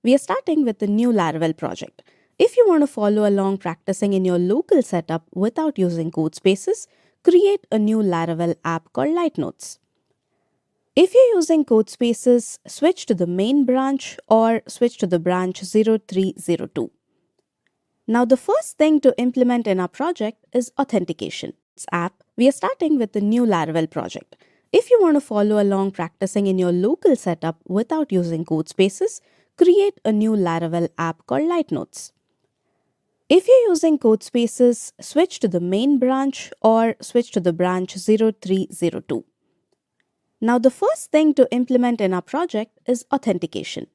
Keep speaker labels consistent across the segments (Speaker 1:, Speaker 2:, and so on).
Speaker 1: we are starting with a new Laravel project. If you want to follow along practicing in your local setup without using code spaces, create a new Laravel app called Light Notes. If you're using code spaces, switch to the main branch or switch to the branch 0302. Now the first thing to implement in our project is authentication. This app, we are starting with a new Laravel project. If you want to follow along practicing in your local setup without using code spaces, create a new Laravel app called Light Notes. If you're using code spaces, switch to the main branch or switch to the branch 0302. Now the first thing to implement in our project is authentication.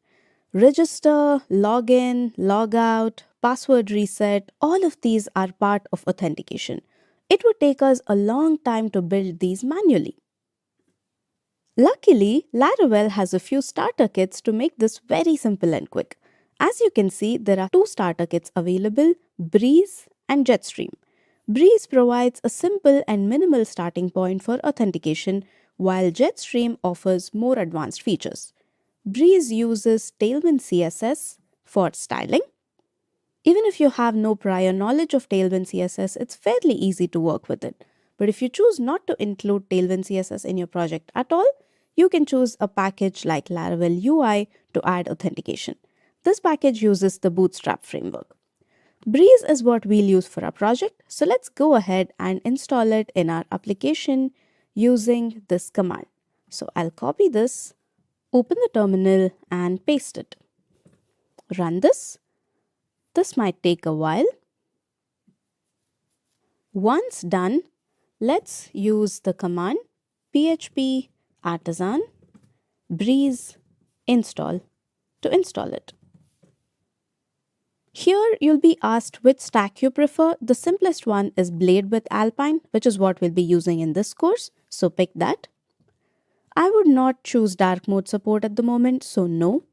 Speaker 1: Register, login, logout, password reset, all of these are part of authentication. It would take us a long time to build these manually. Luckily, Laravel has a few starter kits to make this very simple and quick. As you can see, there are two starter kits available, Breeze and Jetstream. Breeze provides a simple and minimal starting point for authentication, while Jetstream offers more advanced features. Breeze uses Tailwind CSS for styling. Even if you have no prior knowledge of Tailwind CSS, it's fairly easy to work with it. But if you choose not to include Tailwind CSS in your project at all, you can choose a package like Laravel UI to add authentication. This package uses the Bootstrap framework. Breeze is what we'll use for our project, so let's go ahead and install it in our application using this command. So I'll copy this, open the terminal and paste it. Run this. This might take a while. Once done, let's use the command php artisan breeze install to install it. Here you'll be asked which stack you prefer. The simplest one is Blade with Alpine, which is what we'll be using in this course, so pick that. I would not choose dark mode support at the moment, so no.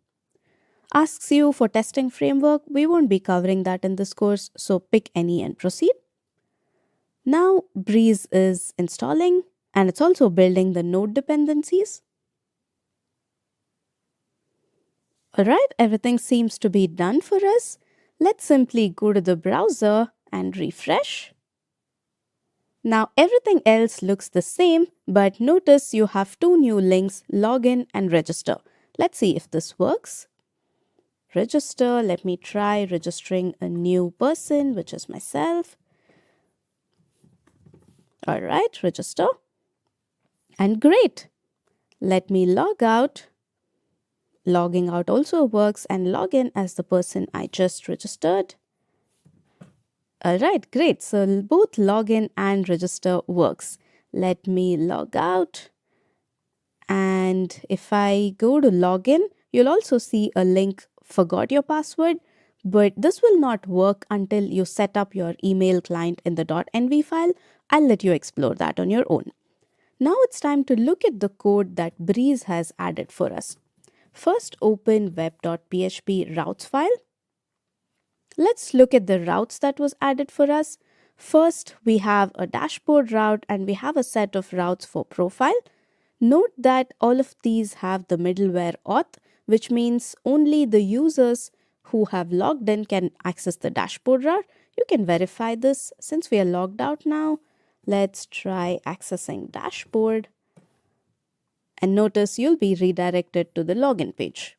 Speaker 1: Asks you for testing framework. We won't be covering that in this course, so pick any and proceed. Now Breeze is installing and it's also building the node dependencies. Alright, everything seems to be done for us. Let's simply go to the browser and refresh. Now everything else looks the same, but notice you have two new links, login and register. Let's see if this works. Register, let me try registering a new person, which is myself. All right, register. And great. Let me log out. Logging out also works and log in as the person I just registered. All right, great. So both login and register works. Let me log out. And if I go to login, you'll also see a link, forgot your password, but this will not work until you set up your email client in the .env file. I'll let you explore that on your own. Now it's time to look at the code that Breeze has added for us. First, open web.php routes file. Let's look at the routes that was added for us. First, we have a dashboard route and we have a set of routes for profile. Note that all of these have the middleware auth, which means only the users who have logged in can access the dashboard route. You can verify this since we are logged out now. Let's try accessing dashboard. And notice you'll be redirected to the login page.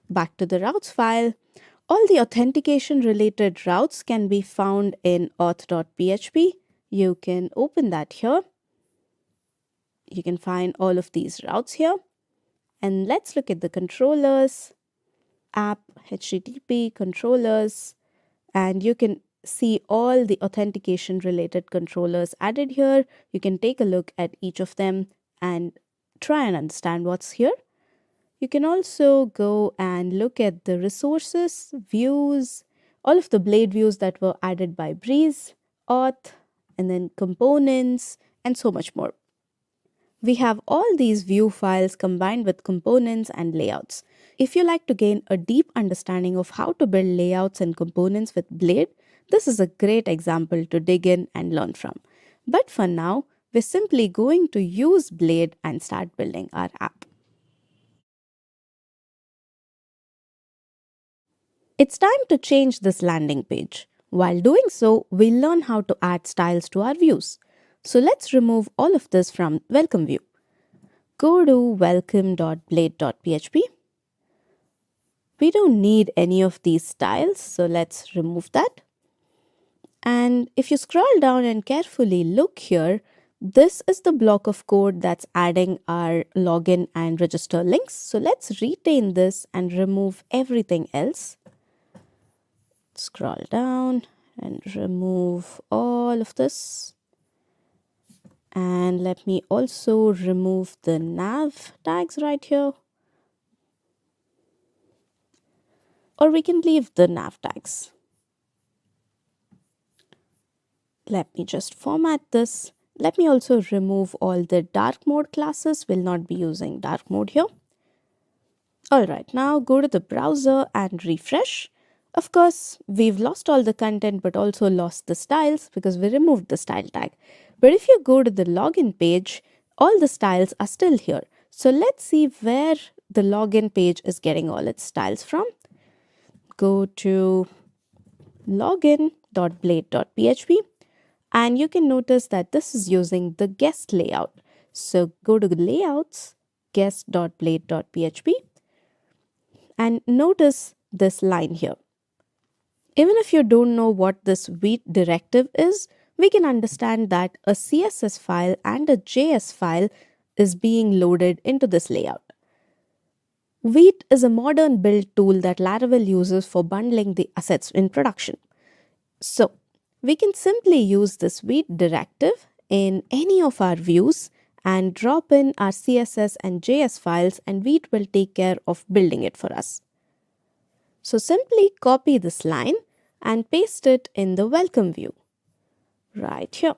Speaker 1: Back to the routes file. All the authentication related routes can be found in auth.php. You can open that here. You can find all of these routes here. And let's look at the controllers, app, HTTP, controllers, and you can see all the authentication related controllers added here. You can take a look at each of them and try and understand what's here. You can also go and look at the resources, views, all of the Blade views that were added by Breeze, auth, and then components, and so much more. We have all these view files combined with components and layouts. If you like to gain a deep understanding of how to build layouts and components with Blade, this is a great example to dig in and learn from. But for now, we're simply going to use Blade and start building our app. It's time to change this landing page. While doing so, we'll learn how to add styles to our views. So let's remove all of this from welcome view. Go to welcome.blade.php. We don't need any of these styles, so let's remove that. And if you scroll down and carefully look here, this is the block of code that's adding our login and register links. So let's retain this and remove everything else. Scroll down and remove all of this. And let me also remove the nav tags right here. Or we can leave the nav tags. Let me just format this. Let me also remove all the dark mode classes. We'll not be using dark mode here. Alright, now go to the browser and refresh. Of course, we've lost all the content but also lost the styles because we removed the style tag. But if you go to the login page, all the styles are still here. So let's see where the login page is getting all its styles from. Go to login.blade.php and you can notice that this is using the guest layout. So go to the layouts, guest.blade.php and notice this line here. Even if you don't know what this wheat directive is, we can understand that a CSS file and a JS file is being loaded into this layout. Wheat is a modern build tool that Laravel uses for bundling the assets in production. So, we can simply use this wheat directive in any of our views and drop in our CSS and JS files, and Wheat will take care of building it for us. So simply copy this line and paste it in the welcome view right here.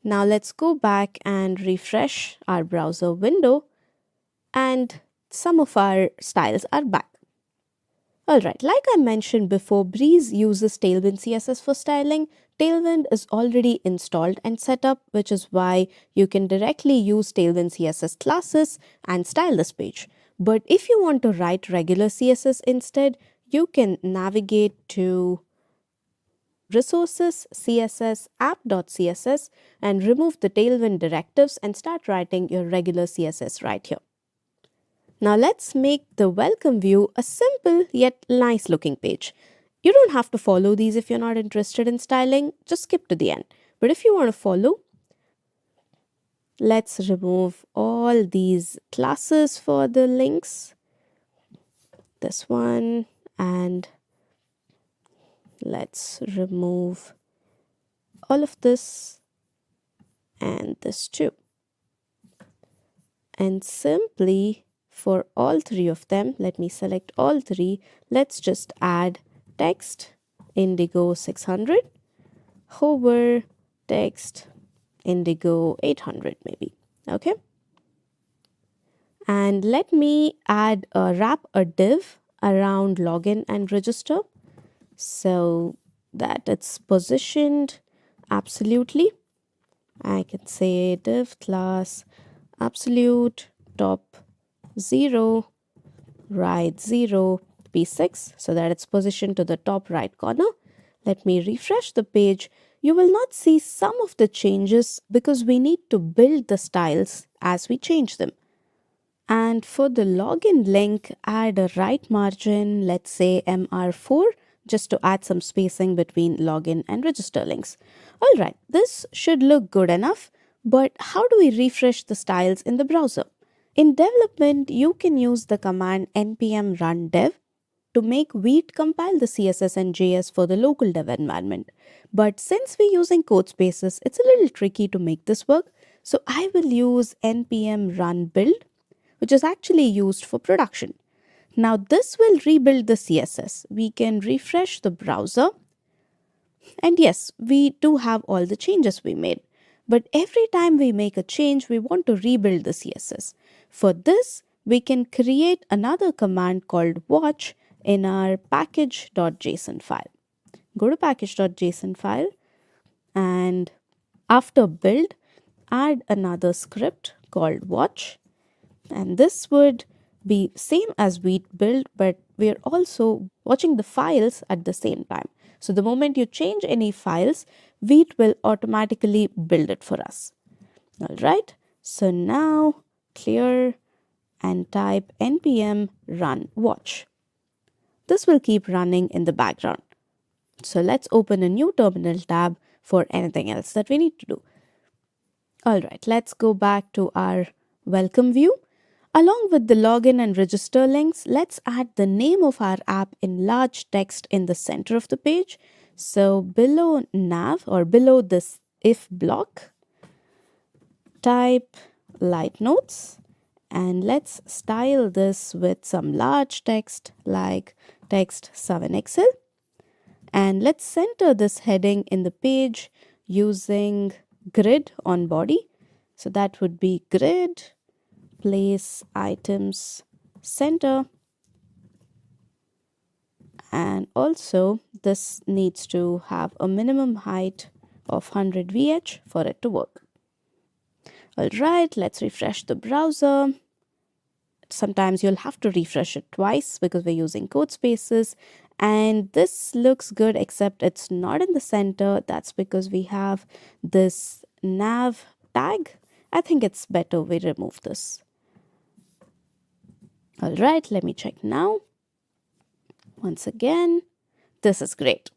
Speaker 1: Now let's go back and refresh our browser window, and some of our styles are back. Alright, like I mentioned before, Breeze uses Tailwind CSS for styling. Tailwind is already installed and set up, which is why you can directly use Tailwind CSS classes and style this page. But if you want to write regular CSS instead, you can navigate to resources, CSS, app.css and remove the Tailwind directives and start writing your regular CSS right here. Now let's make the welcome view a simple yet nice looking page. You don't have to follow these if you're not interested in styling, just skip to the end. But if you want to follow, let's remove all these classes for the links. This one, and let's remove all of this and this too. And simply for all three of them, let me select all three. Let's just add text indigo 600, hover text indigo 800 maybe. Okay. And let me wrap a div around login and register so that it's positioned absolutely. I can say div class absolute top 0 right 0 p6 so that it's positioned to the top right corner. Let me refresh the page. You will not see some of the changes because we need to build the styles as we change them. And for the login link, add a right margin, let's say MR4, just to add some spacing between login and register links. Alright, this should look good enough, but how do we refresh the styles in the browser? In development, you can use the command npm run dev to make Wheat compile the CSS and JS for the local dev environment. But since we're using code spaces, it's a little tricky to make this work. So I will use npm run build, which is actually used for production. Now this will rebuild the CSS. We can refresh the browser. And yes, we do have all the changes we made. But every time we make a change, we want to rebuild the CSS. For this, we can create another command called watch in our package.json file. Go to package.json file and after build, add another script called watch. And this would be same as we build, but we're also watching the files at the same time. So the moment you change any files, Vite will automatically build it for us. All right. So now clear and type npm run watch. This will keep running in the background. So let's open a new terminal tab for anything else that we need to do. All right, let's go back to our welcome view. Along with the login and register links, let's add the name of our app in large text in the center of the page. So below nav or below this if block, type light notes, and let's style this with some large text like text 7XL. And let's center this heading in the page using grid on body. So that would be grid, place items, center. And also this needs to have a minimum height of 100 VH for it to work. All right, let's refresh the browser. Sometimes you'll have to refresh it twice because we're using code spaces. And this looks good, except it's not in the center. That's because we have this nav tag. I think it's better we remove this. All right, let me check now. Once again, this is great.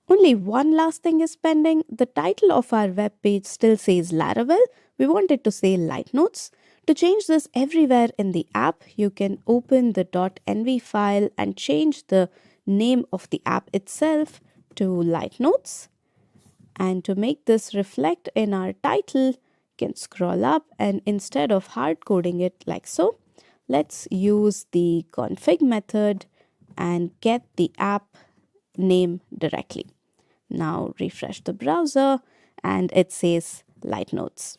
Speaker 1: Only one last thing is pending. The title of our web page still says Laravel. We want it to say light notes. To change this everywhere in the app, you can open the .nv file and change the name of the app itself to light notes. And to make this reflect in our title, you can scroll up and instead of hard coding it like so, let's use the config method and get the app name directly. Now refresh the browser and it says light notes.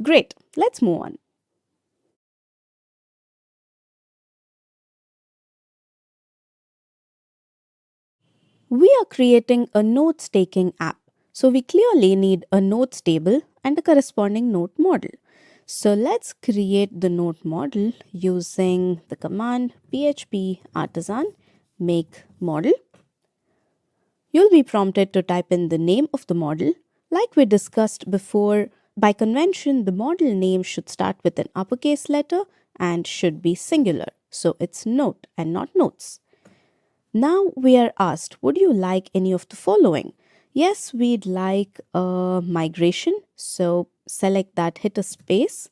Speaker 1: Great, let's move on. We are creating a notes taking app. So we clearly need a notes table and a corresponding note model. So let's create the note model using the command php artisan make model. You'll be prompted to type in the name of the model. Like we discussed before, by convention, the model name should start with an uppercase letter and should be singular. So it's note and not notes. Now we are asked, would you like any of the following? Yes, we'd like a migration. So select that, hit a space.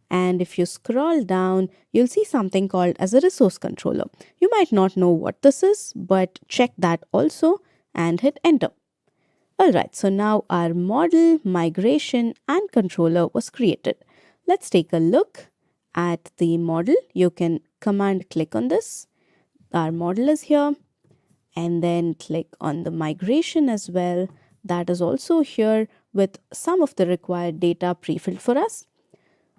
Speaker 1: And if you scroll down, you'll see something called as a resource controller. You might not know what this is, but check that also and hit enter. Alright, so now our model, migration and controller was created. Let's take a look at the model. You can command click on this. Our model is here, and then click on the migration as well. That is also here with some of the required data pre-filled for us.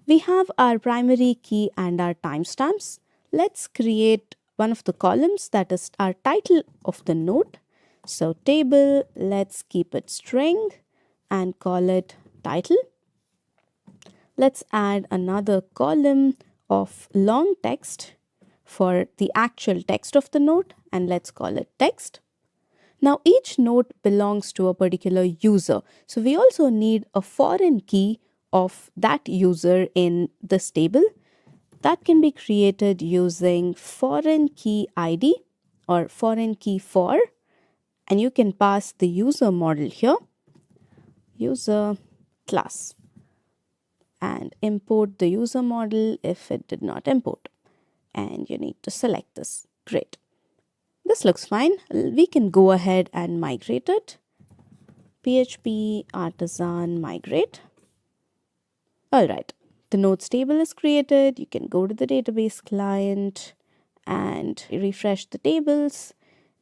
Speaker 1: We have our primary key and our timestamps. Let's create one of the columns, that is our title of the note. So table, let's keep it string and call it title. Let's add another column of long text for the actual text of the note, and let's call it text. Now each note belongs to a particular user. So we also need a foreign key of that user in this table. That can be created using foreign key ID or foreign key for, and you can pass the user model here, user class, and import the user model if it did not import. And you need to select this. Great. This looks fine. We can go ahead and migrate it. PHP artisan migrate. All right. The notes table is created. You can go to the database client and refresh the tables.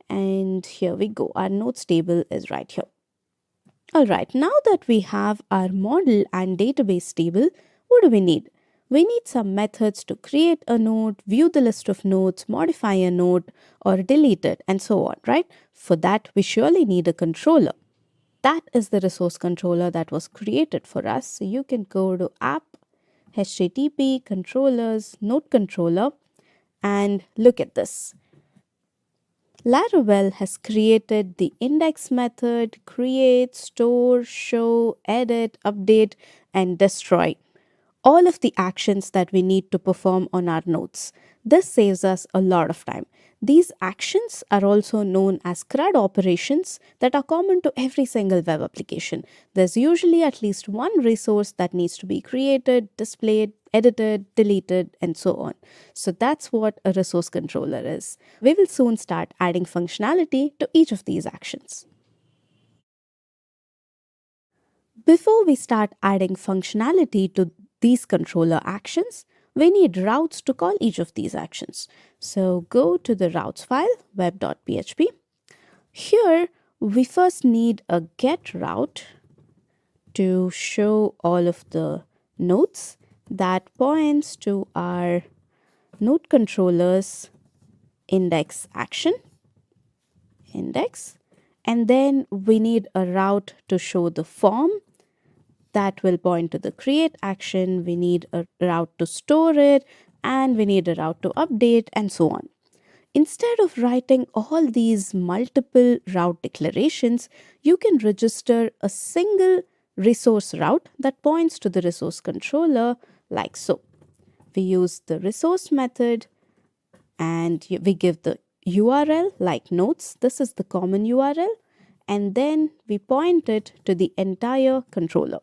Speaker 1: And here we go. Our notes table is right here. All right. Now that we have our model and database table, what do we need? We need some methods to create a note, view the list of notes, modify a note, or delete it, and so on, right? For that, we surely need a controller. That is the resource controller that was created for us. So you can go to app, HTTP controllers, node controller, and look at this. Laravel has created the index method, create, store, show, edit, update, and destroy. All of the actions that we need to perform on our nodes. This saves us a lot of time. These actions are also known as CRUD operations that are common to every single web application. There's usually at least one resource that needs to be created, displayed, edited, deleted, and so on. So that's what a resource controller is. We will soon start adding functionality to each of these actions. Before we start adding functionality to these controller actions, we need routes to call each of these actions. So go to the routes file, web.php. Here, we first need a get route to show all of the nodes that points to our node controller's index action, index. And then we need a route to show the form that will point to the create action. We need a route to store it, and we need a route to update, and so on. Instead of writing all these multiple route declarations, you can register a single resource route that points to the resource controller like so. We use the resource method and we give the URL like nodes. This is the common URL, and then we point it to the entire controller.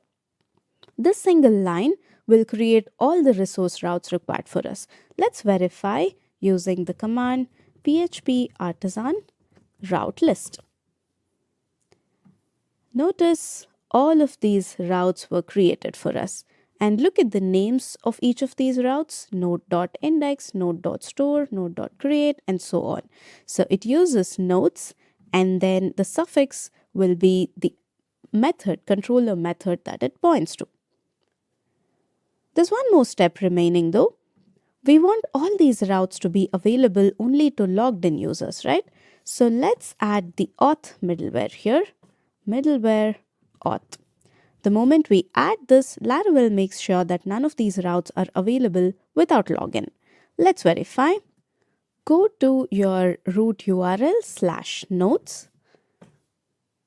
Speaker 1: This single line will create all the resource routes required for us. Let's verify using the command php artisan route list. Notice all of these routes were created for us. And look at the names of each of these routes: node.index, node.store, node.create, and so on. So it uses nodes, and then the suffix will be the method, controller method that it points to. There's one more step remaining though. We want all these routes to be available only to logged in users, right? So let's add the auth middleware here, middleware auth. The moment we add this, Laravel makes sure that none of these routes are available without login. Let's verify. Go to your root URL /nodes.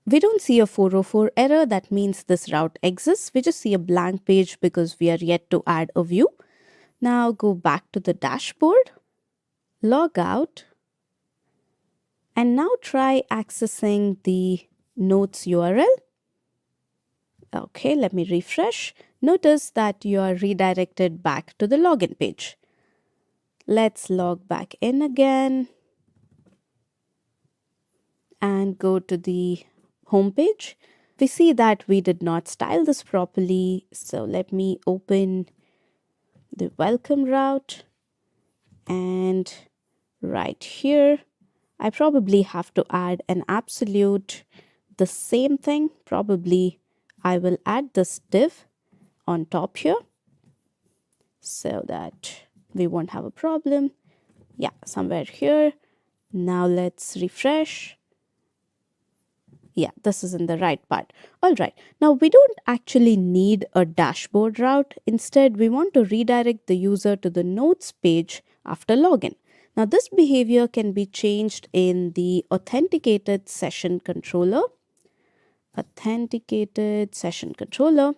Speaker 1: We don't see a 404 error. That means this route exists. We just see a blank page because we are yet to add a view. Now go back to the dashboard, log out, and now try accessing the nodes URL. Okay, let me refresh. Notice that you are redirected back to the login page. Let's log back in again and go to the home page. We see that we did not style this properly. So let me open the welcome route, and right here, I probably have to add an absolute, the same thing. Probably I will add this div on top here so that we won't have a problem. Yeah, somewhere here. Now let's refresh. Yeah, this is in the right part. All right. Now we don't actually need a dashboard route. Instead, we want to redirect the user to the nodes page after login. Now this behavior can be changed in the authenticated session controller. Authenticated session controller.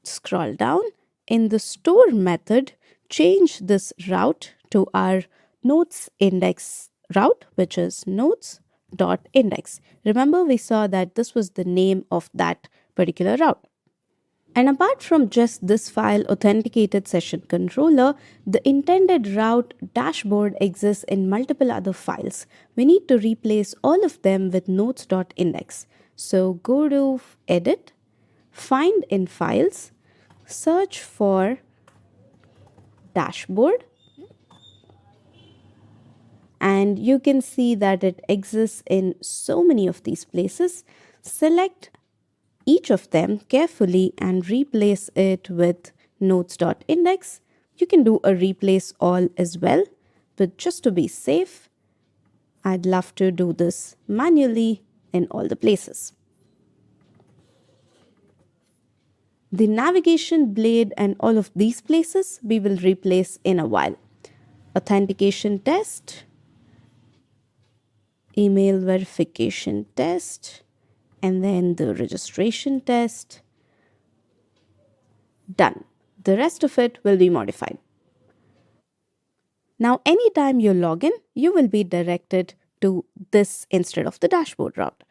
Speaker 1: Scroll down. In the store method, change this route to our nodes index route, which is nodes.index. Remember, we saw that this was the name of that particular route. And apart from just this file, authenticated session controller, the intended route dashboard exists in multiple other files. We need to replace all of them with nodes.index. So go to edit, find in files, search for dashboard, and you can see that it exists in so many of these places. Select each of them carefully and replace it with nodes.index. You can do a replace all as well, but just to be safe, I'd love to do this manually in all the places. The navigation blade and all of these places we will replace in a while. Authentication test, email verification test, and then the registration test. Done. The rest of it will be modified. Now, anytime you log in, you will be directed to this instead of the dashboard route.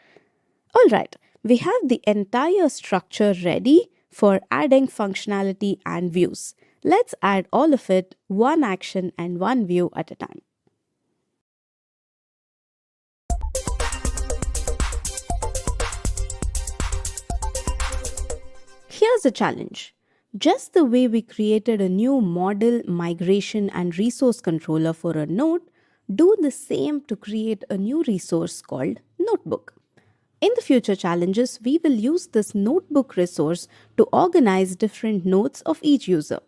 Speaker 1: All right, we have the entire structure ready for adding functionality and views. Let's add all of it, one action and one view at a time. Here's a challenge. Just the way we created a new model, migration, and resource controller for a node, do the same to create a new resource called Notebook. In the future challenges, we will use this notebook resource to organize different notes of each user.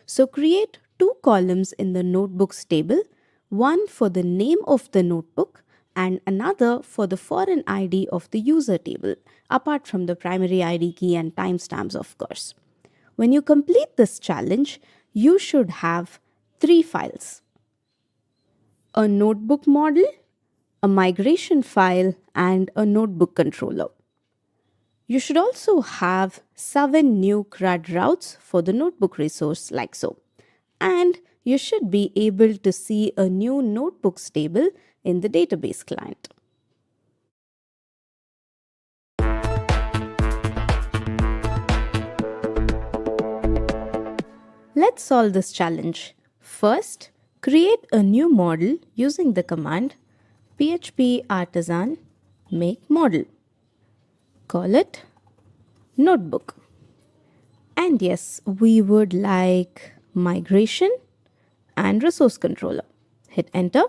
Speaker 1: So create two columns in the notebooks table, one for the name of the notebook and another for the foreign ID of the user table, apart from the primary ID key and timestamps, of course. When you complete this challenge, you should have three files: a notebook model, a migration file, and a notebook controller. You should also have 7 new CRUD routes for the notebook resource like so. And you should be able to see a new notebooks table in the database client. Let's solve this challenge. First, create a new model using the command php artisan make model. Call it notebook. And yes, we would like migration and resource controller. Hit enter.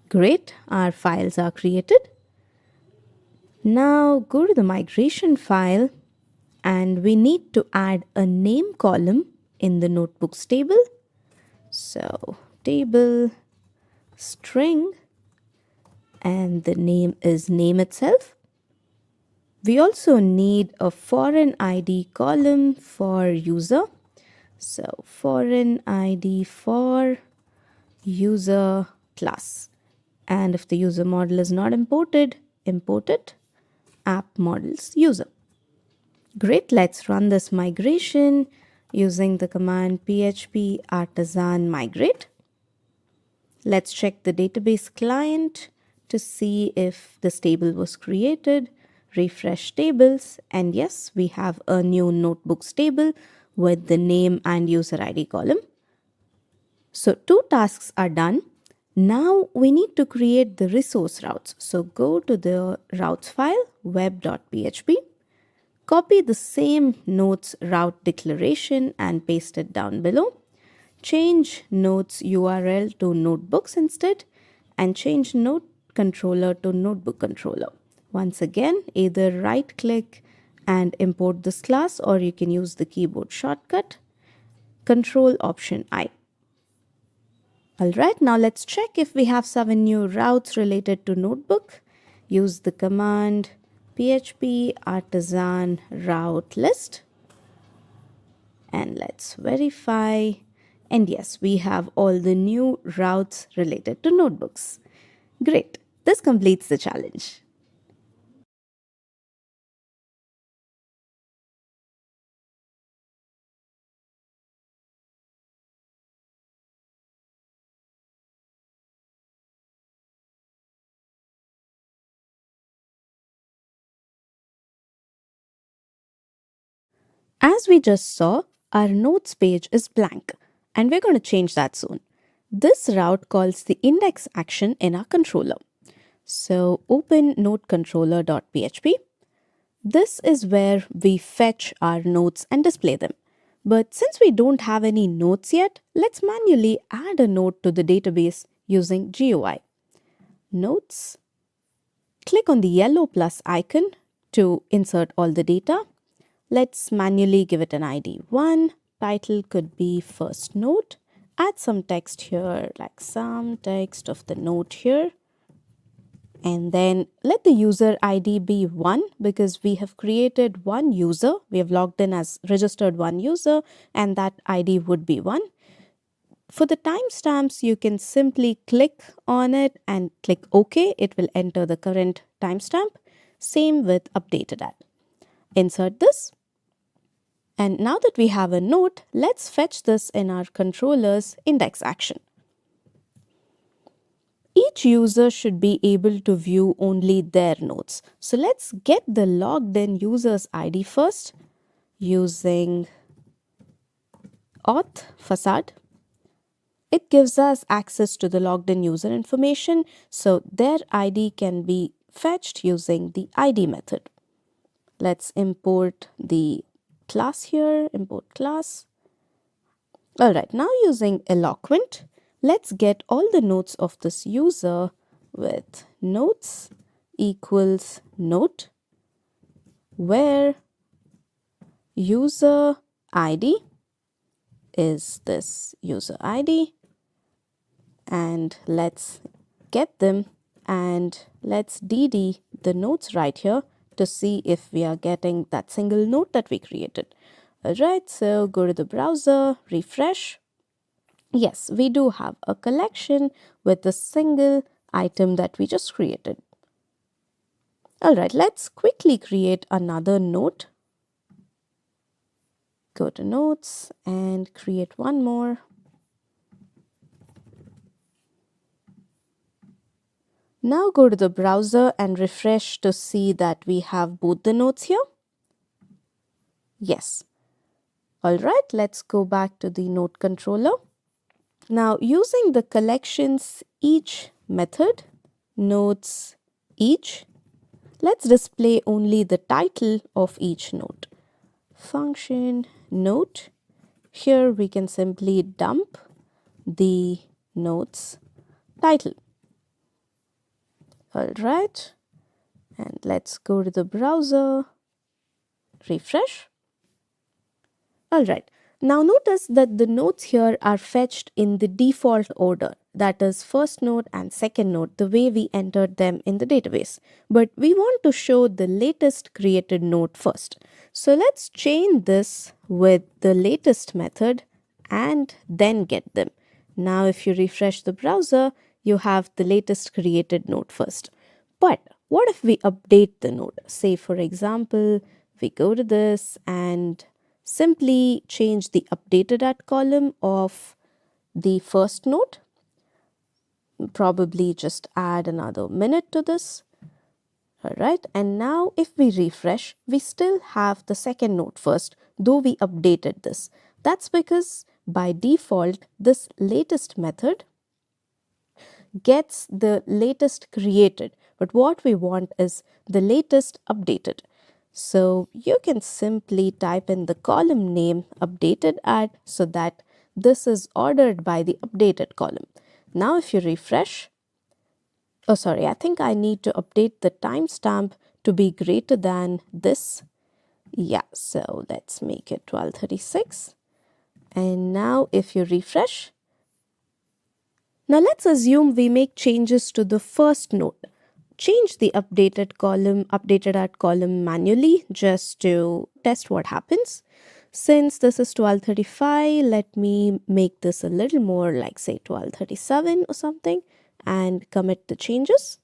Speaker 1: Great, our files are created. Now go to the migration file and we need to add a name column in the notebooks table. So table string, and the name is name itself. We also need a foreign ID column for user. So foreign ID for user class. And if the user model is not imported, import it. App models user. Great, let's run this migration using the command php artisan migrate. Let's check the database client to see if this table was created. Refresh tables, and yes, we have a new notebooks table with the name and user ID column. So 2 tasks are done. Now we need to create the resource routes. So go to the routes file, web.php, copy the same notes route declaration and paste it down below. Change notes URL to notebooks instead, and change note controller to notebook controller. Once again, either right click and import this class, or you can use the keyboard shortcut Control Option I. Alright, now let's check if we have 7 new routes related to notebook. Use the command php artisan route list. And let's verify. And yes, we have all the new routes related to notebooks. Great, this completes the challenge. As we just saw, our notes page is blank, and we're going to change that soon. This route calls the index action in our controller. So open notecontroller.php. This is where we fetch our notes and display them. But since we don't have any notes yet, let's manually add a note to the database using GUI. Notes. Click on the yellow plus icon to insert all the data. Let's manually give it an ID 1. Title could be first note. Add some text here, like some text of the note here. And then let the user ID be 1 because we have created one user. We have logged in as registered one user and that ID would be 1. For the timestamps, you can simply click on it and click OK. It will enter the current timestamp. Same with updated at. Insert this. And now that we have a note, let's fetch this in our controller's index action. Each user should be able to view only their notes. So let's get the logged in user's ID first using auth facade. It gives us access to the logged in user information, so their ID can be fetched using the ID method. Let's import the class here, import class. All right, now using Eloquent, let's get all the notes of this user with notes equals note where user ID is this user ID, and let's get them and let's dd the notes right here to see if we are getting that single note that we created. All right, so go to the browser, refresh. Yes, we do have a collection with a single item that we just created. All right, let's quickly create another note. Go to notes and create one more. Now go to the browser and refresh to see that we have both the notes here. Yes. All right, let's go back to the note controller. Now using the collections each method, notes each, let's display only the title of each note. Function note. Here we can simply dump the notes title. All right, and let's go to the browser, refresh. All right, now notice that the notes here are fetched in the default order, that is first note and second note, the way we entered them in the database. But we want to show the latest created note first. So let's chain this with the latest method and then get them. Now if you refresh the browser, you have the latest created note first. But what if we update the note? Say for example, we go to this and simply change the updated at column of the first note. Probably just add another minute to this. All right, and now if we refresh, we still have the second note first, though we updated this. That's because by default, this latest method gets the latest created, but what we want is the latest updated. So you can simply type in the column name updated at so that this is ordered by the updated column. Now if you refresh, oh sorry, I think I need to update the timestamp to be greater than this. Yeah, so let's make it 1236. And now if you refresh, now let's assume we make changes to the first note. Change the updated at column manually just to test what happens. Since this is 1235, let me make this a little more like say 1237 or something and commit the changes.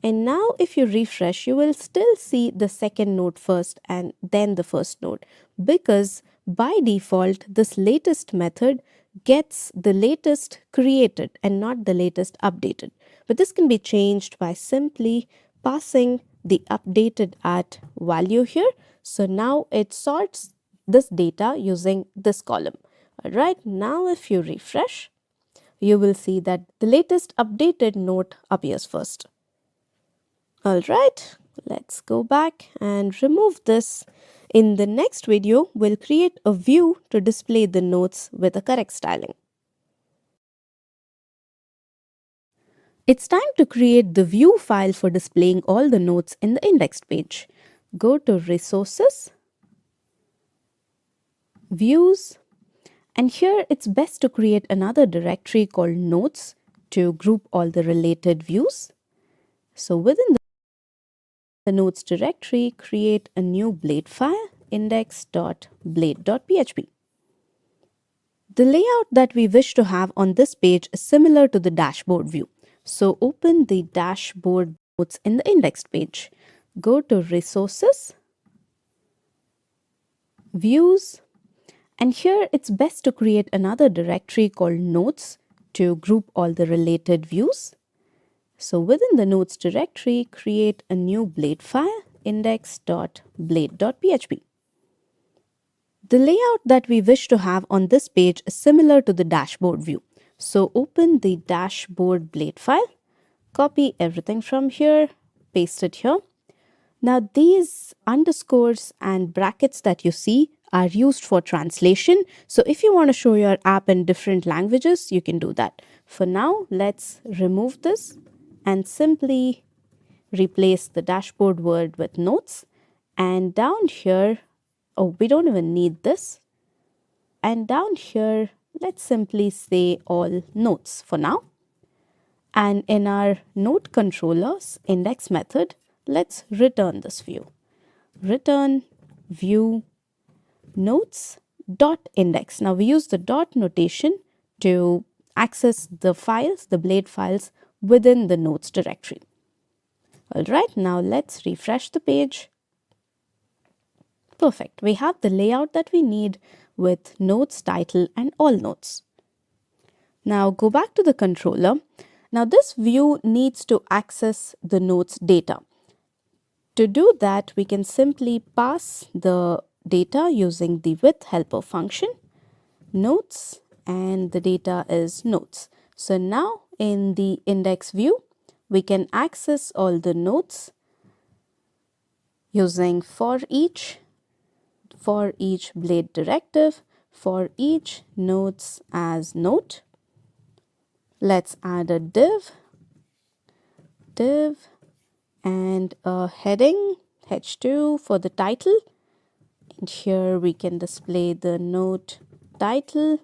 Speaker 1: And now if you refresh, you will still see the second note first and then the first note, because by default, this latest method gets the latest created and not the latest updated. But this can be changed by simply passing the updated at value here. So now it sorts this data using this column. All right, now if you refresh, you will see that the latest updated note appears first. All right, let's go back and remove this. In the next video, we'll create a view to display the notes with a correct styling. It's time to create the view file for displaying all the notes in the indexed page. Go to Resources, Views, and here it's best to create another directory called Notes to group all the related views. So within the notes directory, create a new blade file, index.blade.php. The layout that we wish to have on this page is similar to the dashboard view. So open the dashboard notes in the index page. Go to resources, views, and here it's best to create another directory called notes to group all the related views. So within the notes directory, create a new blade file, index.blade.php. The layout that we wish to have on this page is similar to the dashboard view. So open the dashboard blade file, copy everything from here, paste it here. Now these underscores and brackets that you see are used for translation. So if you want to show your app in different languages, you can do that. For now, let's remove this and simply replace the dashboard word with notes. And down here, oh, we don't even need this. And down here, let's simply say all notes for now. And in our note controller's index method, let's return this view. Return view notes dot index. Now we use the dot notation to access the files, the blade files within the notes directory. All right, now let's refresh the page. Perfect. We have the layout that we need with notes, title, and all notes. Now go back to the controller. Now this view needs to access the notes data. To do that, we can simply pass the data using the with helper function, notes, and the data is notes. So now in the index view, we can access all the notes using for each blade directive, for each notes as note. Let's add a div and a heading h2 for the title, and here we can display the note title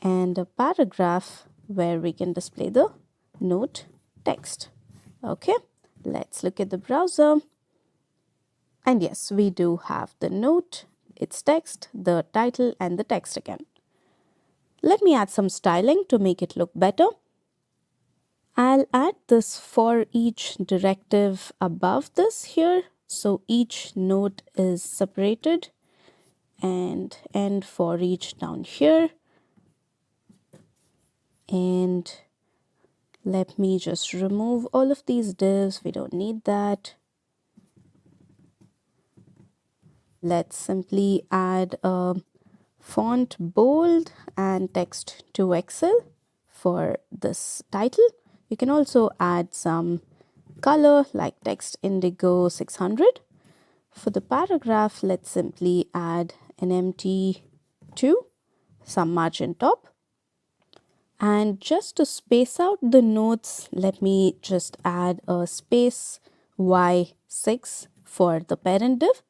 Speaker 1: and a paragraph where we can display the note text. Okay, let's look at the browser. And yes, we do have the note, its text, the title, and the text again. Let me add some styling to make it look better. I'll add this for each directive above this here. So each note is separated, and for each down here. And let me just remove all of these divs. We don't need that. Let's simply add a font bold and text to XL for this title. You can also add some color like text indigo 600. For the paragraph, let's simply add an empty 2, some margin top. And just to space out the notes, let me just add a space Y6 for the parent div.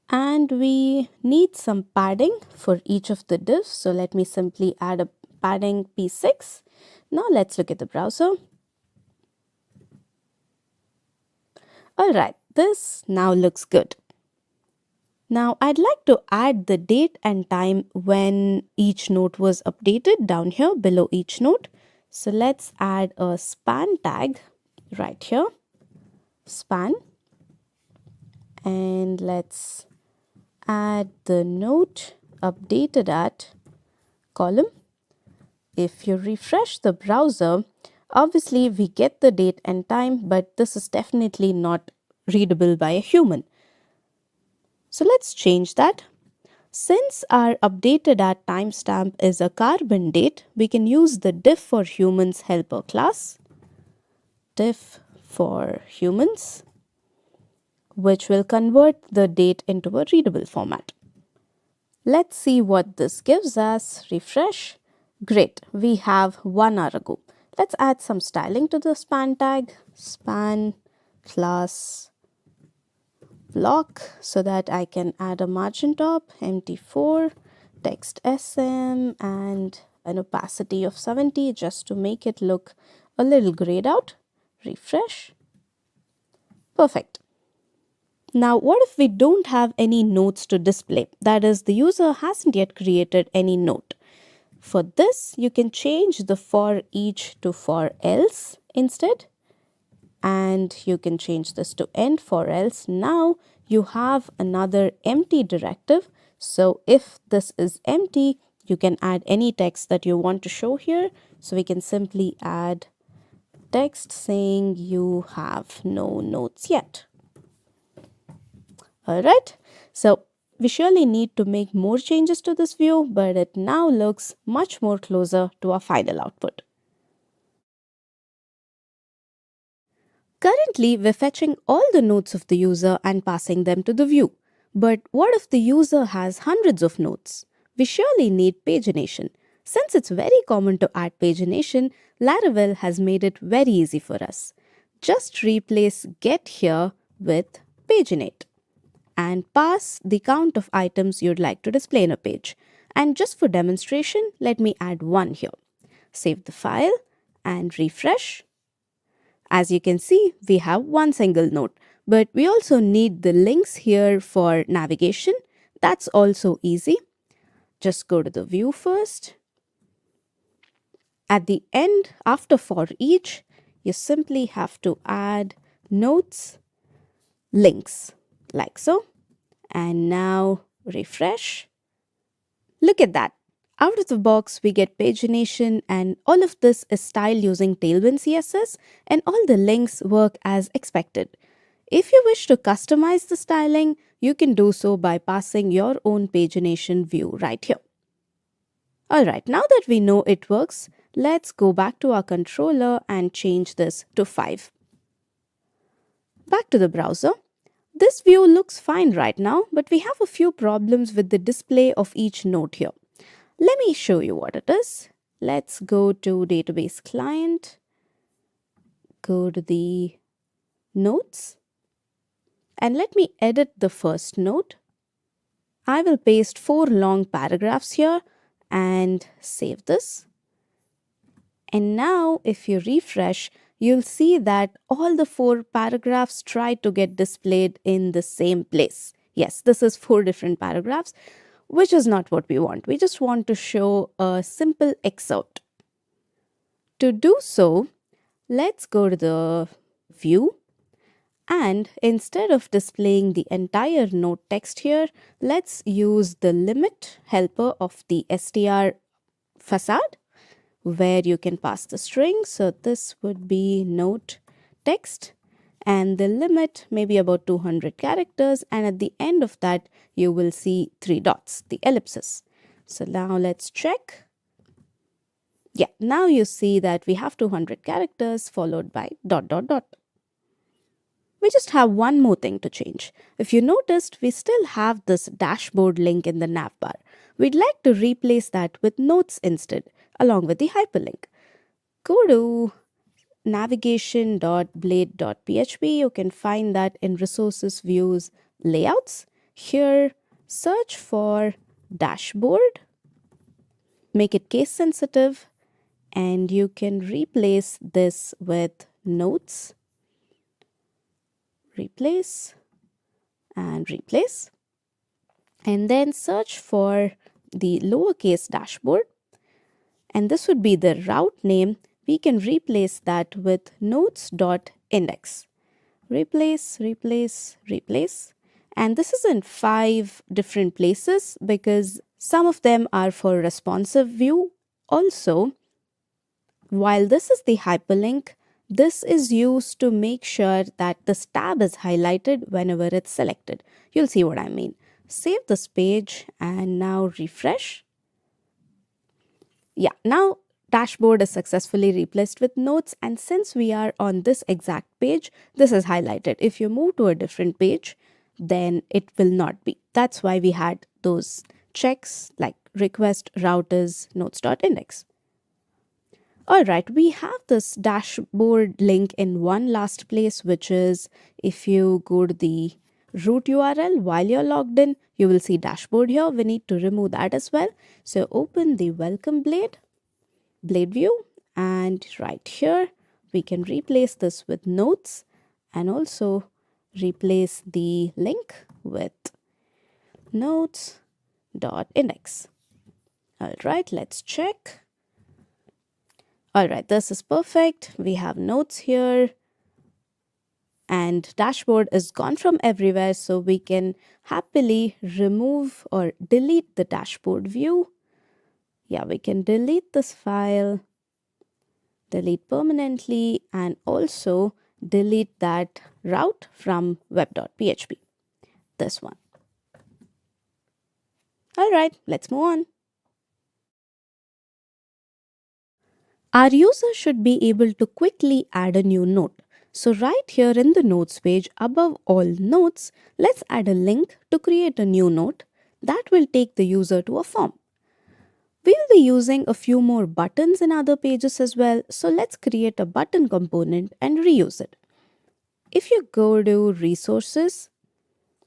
Speaker 1: And we need some padding for each of the divs. So let me simply add a padding P6. Now let's look at the browser. All right, this now looks good. Now I'd like to add the date and time when each note was updated down here below each note. So let's add a span tag right here, span, and let's add the note updated at column. If you refresh the browser, obviously we get the date and time, but this is definitely not readable by a human. So let's change that. Since our updated at timestamp is a carbon date, we can use the diff for humans helper class, diff for humans, which will convert the date into a readable format. Let's see what this gives us. Refresh. Great, we have 1 hour ago. Let's add some styling to the span tag. Span class block so that I can add a margin top, MT4, text SM, and an opacity of 70 just to make it look a little grayed out. refresh. Perfect. Now, what if we don't have any notes to display? That is, the user hasn't yet created any note. For this, you can change the for each to for else instead. And you can change this to end for else. Now you have another empty directive. So if this is empty, you can add any text that you want to show here. So we can simply add text saying you have no notes yet. All right. So we surely need to make more changes to this view, but it now looks much more closer to our final output. Currently, we're fetching all the notes of the user and passing them to the view. But what if the user has hundreds of notes? We surely need pagination. Since it's very common to add pagination, Laravel has made it very easy for us. Just replace get here with paginate and pass the count of items you'd like to display in a page. And just for demonstration, let me add one here. Save the file and refresh. As you can see, we have one single note, but we also need the links here for navigation. That's also easy. Just go to the view first. At the end, after for each, you simply have to add notes, links, like so. And now refresh. Look at that. Out of the box, we get pagination, and all of this is styled using Tailwind CSS, and all the links work as expected. If you wish to customize the styling, you can do so by passing your own pagination view right here. Alright, now that we know it works, let's go back to our controller and change this to 5. Back to the browser. This view looks fine right now, but we have a few problems with the display of each node here. Let me show you what it is. Let's go to database client, go to the notes, and let me edit the first node. I will paste 4 long paragraphs here and save this. And now if you refresh, you'll see that all the 4 paragraphs try to get displayed in the same place. Yes, this is 4 different paragraphs, which is not what we want. We just want to show a simple excerpt. To do so, let's go to the view, and instead of displaying the entire node text here, let's use the limit helper of the str facade, where you can pass the string. So this would be node text, and the limit may be about 200 characters, and at the end of that you will see 3 dots, the ellipses. So now let's check. Yeah, now you see that we have 200 characters followed by ... We just have one more thing to change. If you noticed, we still have this dashboard link in the nav bar. We'd like to replace that with notes instead, along with the hyperlink. Go to navigation.blade.php. You can find that in resources, views, layouts. Here, search for dashboard, make it case sensitive, and you can replace this with notes. Replace and replace. And then search for the lowercase dashboard. And this would be the route name. We can replace that with notes.index. Replace, replace, replace. And this is in 5 different places because some of them are for responsive view. Also, while this is the hyperlink, this is used to make sure that this tab is highlighted whenever it's selected. You'll see what I mean. Save this page and now refresh. Yeah, now dashboard is successfully replaced with notes, and since we are on this exact page, this is highlighted. If you move to a different page, then it will not be. That's why we had those checks like request routers notes.index. Alright, we have this dashboard link in one last place, which is if you go to the root URL while you're logged in, you will see dashboard here. We need to remove that as well. So open the welcome blade view, and right here we can replace this with notes and also replace the link with notes.index. All right, let's check. All right, this is perfect. We have notes here and dashboard is gone from everywhere, so we can happily remove or delete the dashboard view. Yeah, we can delete this file, delete permanently, and also delete that route from web.php, this one. All right, let's move on. Our user should be able to quickly add a new note. So right here in the notes page, above all notes, let's add a link to create a new note that will take the user to a form. We will be using a few more buttons in other pages as well, so let's create a button component and reuse it. If you go to resources,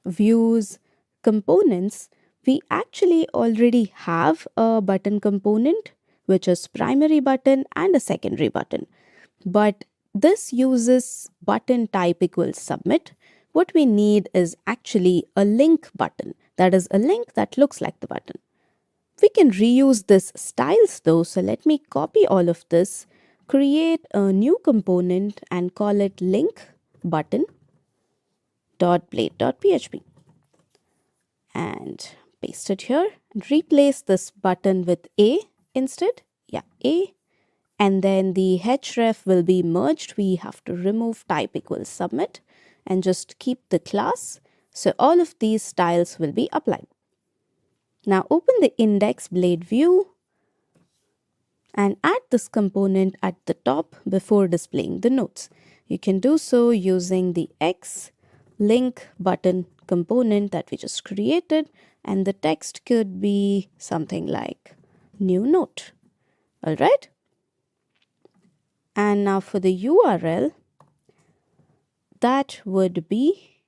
Speaker 1: views, components, we actually already have a button component, which is primary button and a secondary button. But this uses button type equals submit. What we need is actually a link button. That is a link that looks like the button. We can reuse this styles though, so let me copy all of this, create a new component and call it link button.blade.php and paste it here and replace this button with a instead. Yeah, a. And then the href will be merged. We have to remove type equals submit and just keep the class. So all of these styles will be applied. Now open the index blade view and add this component at the top before displaying the notes. You can do so using the X link button component that we just created, and the text could be something like new note. All right. And now for the URL, that would be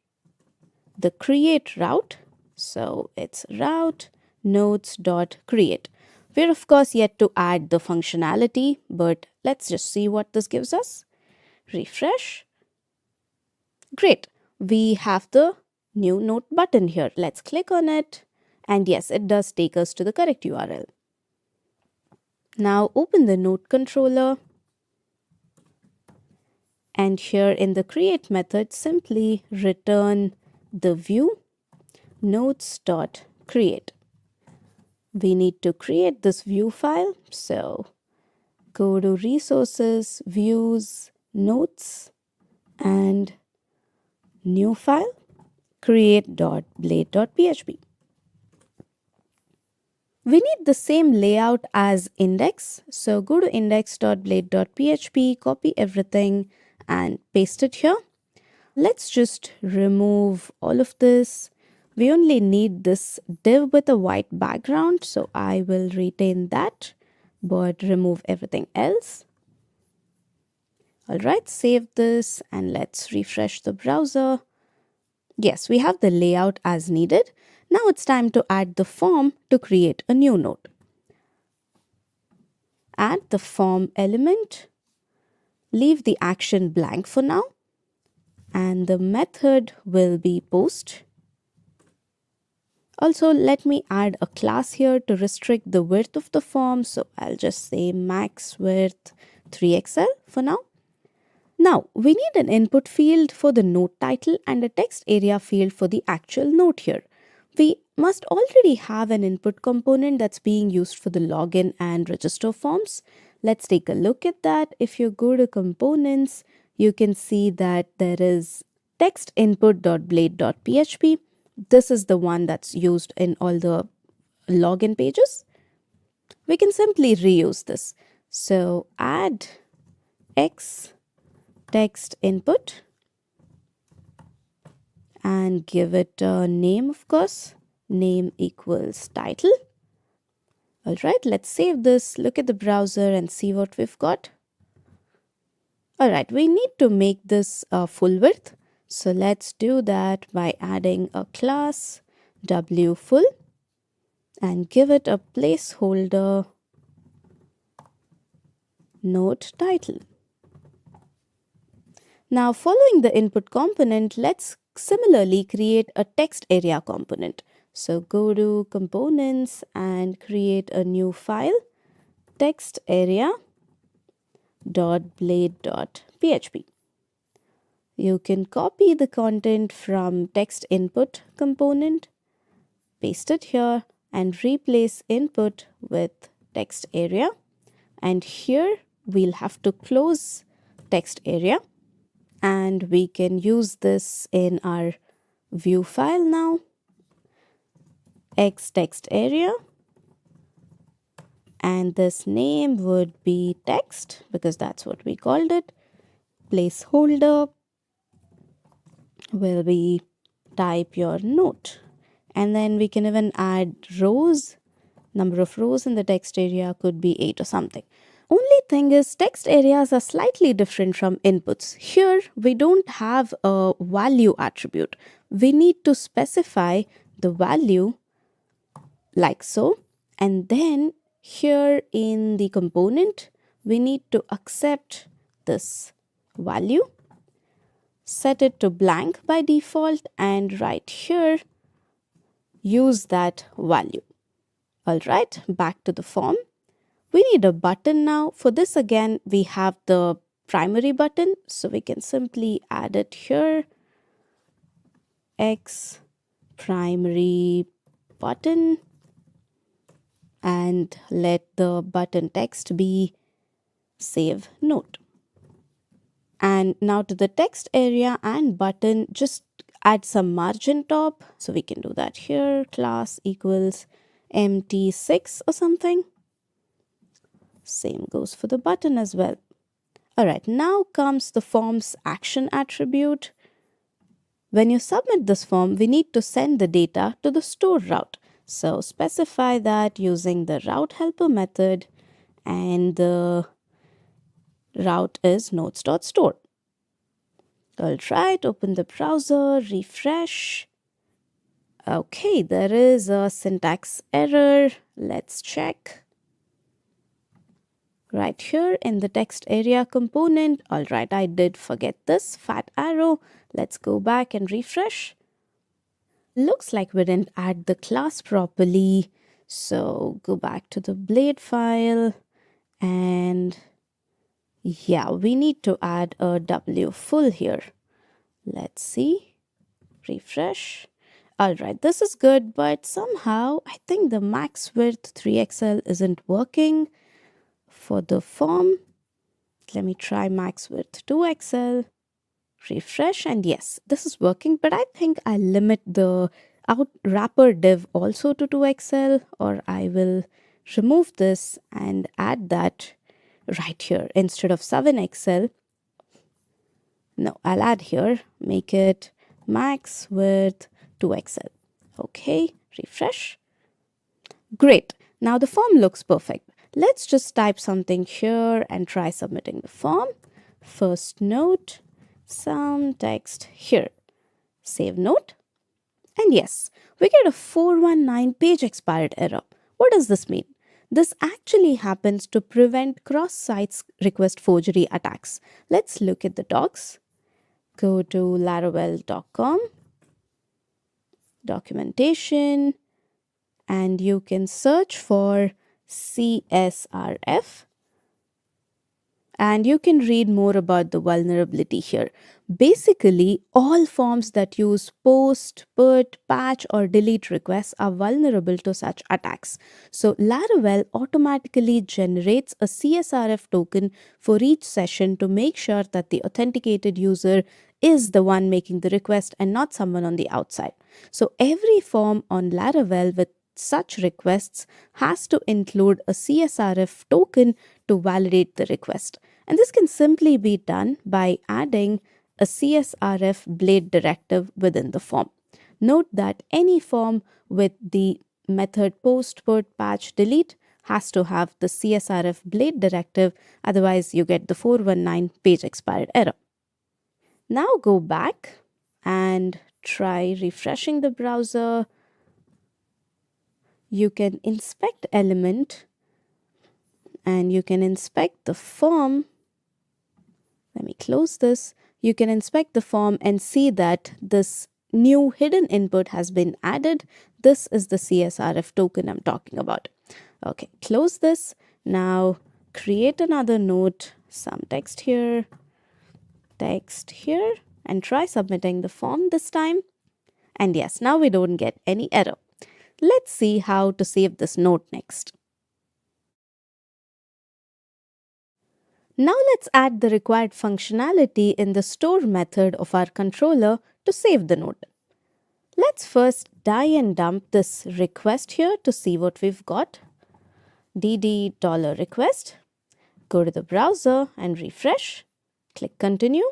Speaker 1: the create route. So it's route notes.create. We're of course yet to add the functionality, but let's just see what this gives us. Refresh. Great. We have the new note button here. Let's click on it. And yes, it does take us to the correct URL. Now open the note controller. And here in the create method, simply return the view notes.create. We need to create this view file. So go to resources, views, notes, and new file, create.blade.php. We need the same layout as index. So go to index.blade.php, copy everything and paste it here. Let's just remove all of this. We only need this div with a white background, so I will retain that, but remove everything else. All right, save this and let's refresh the browser. Yes, we have the layout as needed. Now it's time to add the form to create a new node. Add the form element. Leave the action blank for now. And the method will be post. Also, let me add a class here to restrict the width of the form. So I'll just say max width 3XL for now. Now, we need an input field for the note title and a text area field for the actual note here. We must already have an input component that's being used for the login and register forms. Let's take a look at that. If you go to components, you can see that there is text input.blade.php. This is the one that's used in all the login pages. We can simply reuse this. So add x text input and give it a name, of course. Name equals title. All right, let's save this, look at the browser and see what we've got. All right, we need to make this full width. So let's do that by adding a class wFull and give it a placeholder note title. Now, following the input component, let's similarly create a text area component. So go to components and create a new file, text area.blade.php. You can copy the content from text input component, paste it here, and replace input with text area. And here we'll have to close text area, and we can use this in our view file now. X text area, and this name would be text because that's what we called it. Placeholder will be type your note, and then we can even add rows. Number of rows in the text area could be 8 or something. Only thing is, text areas are slightly different from inputs. Here we don't have a value attribute. We need to specify the value like so, and then here in the component we need to accept this value, set it to blank by default, and right here use that value. All right, back to the form. We need a button now. For this, again, we have the primary button, so we can simply add it here. X primary button, and let the button text be save note. And now to the text area and button, just add some margin top. So we can do that here. Class equals MT6 or something. Same goes for the button as well. All right, now comes the form's action attribute. When you submit this form, we need to send the data to the store route. So specify that using the route helper method, and the route is notes.store. All right, open the browser, refresh. Okay, there is a syntax error. Let's check. Right here in the text area component. All right, I did forget this fat arrow. Let's go back and refresh. Looks like we didn't add the class properly. So go back to the blade file, and yeah, we need to add a W full here. Let's see. Refresh. All right, this is good, but somehow I think the max width 3XL isn't working for the form. Let me try max width 2XL. Refresh, and yes, this is working, but I think I'll limit the out wrapper div also to 2XL, or I will remove this and add that right here instead of 7XL. No, I'll add here, make it max width 2XL. Okay, refresh. Great. Now the form looks perfect. Let's just type something here and try submitting the form. First note, some text here. Save note. And yes, we get a 419 page expired error. What does this mean? This actually happens to prevent cross-site request forgery attacks. Let's look at the docs. Go to laravel.com, documentation, and you can search for CSRF, and you can read more about the vulnerability here. Basically, all forms that use post, put, patch, or delete requests are vulnerable to such attacks. So Laravel automatically generates a CSRF token for each session to make sure that the authenticated user is the one making the request and not someone on the outside. So every form on Laravel with such requests has to include a CSRF token to validate the request. And this can simply be done by adding a CSRF blade directive within the form. Note that any form with the method post, put, patch, delete has to have the CSRF blade directive, otherwise you get the 419 page expired error. Now go back and try refreshing the browser. You can inspect element, and you can inspect the form. Let me close this. you can inspect the form and see that this new hidden input has been added. This is the CSRF token I'm talking about. Okay, close this. Now create another note, some text here, and try submitting the form this time. And yes, now we don't get any error. Let's see how to save this note next. Now let's add the required functionality in the store method of our controller to save the note. Let's first die and dump this request here to see what we've got. $request. Go to the browser and refresh. Click continue.